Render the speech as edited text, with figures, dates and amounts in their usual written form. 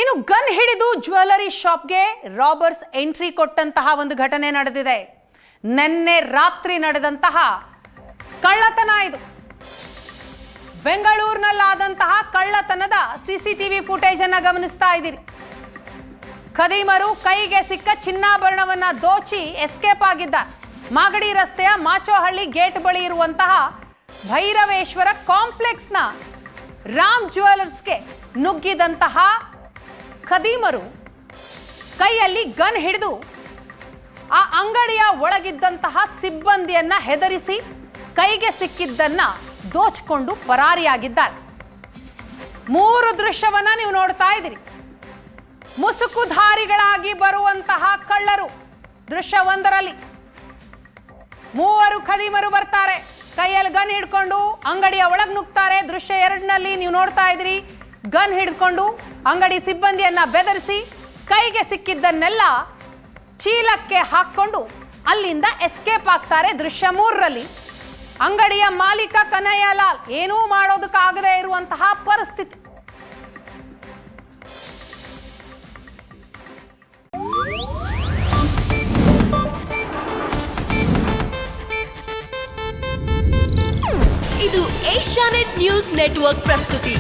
ಇನ್ನು ಗನ್ ಹಿಡಿದು ಜ್ಯುವೆಲರಿ ಶಾಪ್ಗೆ ರಾಬರ್ಸ್ ಎಂಟ್ರಿ ಕೊಟ್ಟಂತಹ ಒಂದು ಘಟನೆ ನಡೆದಿದೆ. ನಿನ್ನೆ ರಾತ್ರಿ ನಡೆದಂತಹ ಕಳ್ಳತನ ಇದು. ಬೆಂಗಳೂರಿನಲ್ಲಾದಂತಹ ಕಳ್ಳತನದ ಸಿಸಿಟಿವಿ ಫುಟೇಜ್ ಅನ್ನು ಗಮನಿಸ್ತಾ ಇದ್ದೀರಿ. ಖದೀಮರು ಕೈಗೆ ಸಿಕ್ಕ ಚಿನ್ನಾಭರಣವನ್ನ ದೋಚಿ ಎಸ್ಕೇಪ್ ಆಗಿದ್ದಾರೆ. ಮಾಗಡಿ ರಸ್ತೆಯ ಮಾಚೋಹಳ್ಳಿ ಗೇಟ್ ಬಳಿ ಇರುವಂತಹ ಭೈರವೇಶ್ವರ ಕಾಂಪ್ಲೆಕ್ಸ್ನ ರಾಮ್ ಜ್ಯುವೆಲರ್ಸ್ಗೆ ನುಗ್ಗಿದಂತಹ ಖದೀಮರು ಕೈಯಲ್ಲಿ ಗನ್ ಹಿಡಿದು ಆ ಅಂಗಡಿಯ ಒಳಗಿದ್ದಂತಹ ಸಿಬ್ಬಂದಿಯನ್ನ ಹೆದರಿಸಿ ಕೈಗೆ ಸಿಕ್ಕಿದ್ದನ್ನ ದೋಚಿಕೊಂಡು ಪರಾರಿಯಾಗಿದ್ದಾರೆ. 3 ದೃಶ್ಯವನ್ನ ನೀವು ನೋಡ್ತಾ ಇದ್ದೀರಿ. ಮುಸುಕುಧಾರಿಗಳಾಗಿ ಬರುವಂತಹ ಕಳ್ಳರು ದೃಶ್ಯ 1ರಲ್ಲಿ 3 ಖದೀಮರು ಬರ್ತಾರೆ, ಕೈಯಲ್ಲಿ ಗನ್ ಹಿಡ್ಕೊಂಡು ಅಂಗಡಿಯ ಒಳಗೆ ನುಗ್ತಾರೆ. ದೃಶ್ಯ 2ನಲ್ಲಿ ನೀವು ನೋಡ್ತಾ ಇದ್ದೀರಿ, ಗನ್ ಹಿಡ್ಕೊಂಡು ಅಂಗಡಿ ಸಿಬ್ಬಂದಿಯನ್ನ ಬೆದರಿಸಿ ಕೈಗೆ ಸಿಕ್ಕಿದ್ದನ್ನೆಲ್ಲ ಚೀಲಕ್ಕೆ ಹಾಕೊಂಡು ಅಲ್ಲಿಂದ ಎಸ್ಕೇಪ್ ಆಗ್ತಾರೆ. ದೃಶ್ಯ 3ರಲ್ಲಿ ಅಂಗಡಿಯ ಮಾಲೀಕ ಕನ್ನಯ್ಯಲಾಲ್ ಏನೂ ಮಾಡೋದಕ್ಕಾಗದೇ ಇರುವಂತಹ ಪರಿಸ್ಥಿತಿ. ಇದು ಏಷ್ಯಾನೆಟ್ ನ್ಯೂಸ್ ನೆಟ್ವರ್ಕ್ ಪ್ರಸ್ತುತಿ.